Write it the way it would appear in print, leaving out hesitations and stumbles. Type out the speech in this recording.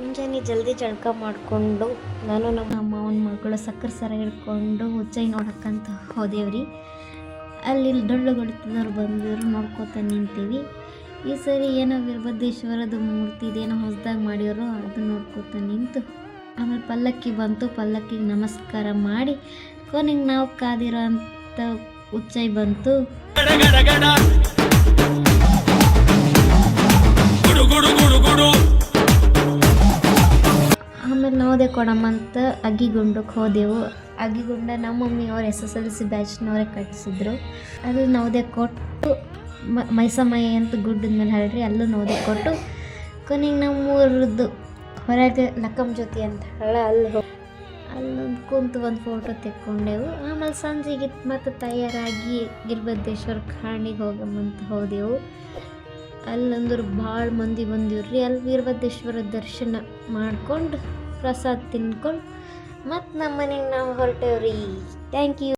ಮುಂಜಾನೆ ಜಲ್ದಿ ಜಳಕ ಮಾಡಿಕೊಂಡು ನಾನು ನಮ್ಮ ಮಾವನ ಮಗಳು ಸಕ್ಕರೆ ಸರ ಹಿಡ್ಕೊಂಡು ಉಜ್ಜಯಿ ನೋಡಕ್ಕಂತ ಹೋದೇವ್ರಿ. ಅಲ್ಲಿ ಡೊಳ್ಳು ಹೊಡಿತಿದವ್ರು ಬಂದಿದ್ರು, ನೋಡ್ಕೋತ ನಿಂತೀವಿ. ಈ ಸರಿ ಏನೋ ವೀರಭದ್ರೇಶ್ವರದ ಮೂರ್ತಿ ಇದೇನೋ ಹೊಸದಾಗಿ ಮಾಡ್ಯಾರೋ ಅದು ನೋಡ್ಕೋತ ನಿಂತು ಆಮೇಲೆ ಪಲ್ಲಕ್ಕಿ ಬಂತು. ಪಲ್ಲಕ್ಕಿಗೆ ನಮಸ್ಕಾರ ಮಾಡಿ ಕೊನೆಗೆ ನಾವು ಕಾದಿರೋ ಅಂಥ ಉಜ್ಜಯಿ ಬಂತು. ಆಮೇಲೆ ನವೋದಯ ಕೊಡಮ್ಮಂತ ಅಗ್ಗಿಗುಂಡಕ್ಕೆ ಹೋದೆವು. ಅಗ್ಗಿಗುಂಡ ನಮ್ಮ ಮಮ್ಮಿ ಅವ್ರು SSLC ಬ್ಯಾಚ್ನವರೇ ಕಟ್ಟಿಸಿದ್ರು. ಅಲ್ಲಿ ನವೋದಯ ಕೊಟ್ಟು ಮೈಸಮೈ ಅಂತ ಗುಡ್ಡದ ಮೇಲೆ ಹೇಳ್ರಿ, ಅಲ್ಲೂ ನವೋದಯ ಕೊಟ್ಟು ಕೊನೆಗೆ ನಮ್ಮೂರದ್ದು ಹೊರಗೆ ಲಕ್ಕಮ್ಮ ಜ್ಯೋತಿ ಅಂತ ಹೇಳ ಅಲ್ಲೊಂದು ಕುಂತು ಒಂದು ಫೋಟೋ ತೆಕ್ಕೊಂಡೆವು. ಆಮೇಲೆ ಸಂಜೆಗೆ ಮತ್ತು ತಯಾರಾಗಿ ವೀರಭದ್ರೇಶ್ವರ ಖಾಣಿಗೆ ಹೋಗಮ್ಮಂತ ಹೋದೆವು. ಅಲ್ಲಂದ್ರೆ ಭಾಳ ಮಂದಿ ಬಂದಿವ್ರಿ. ಅಲ್ಲಿ ವೀರಭದ್ರೇಶ್ವರ ದರ್ಶನ ಮಾಡ್ಕೊಂಡು ಪ್ರಸಾದ ತಿನ್ಕೊಂಡು ಮತ್ತು ನಮ್ಮ ಮನೆಗೆ ನಾವು ಹೊರಟೇವ್ರಿ. Thank you.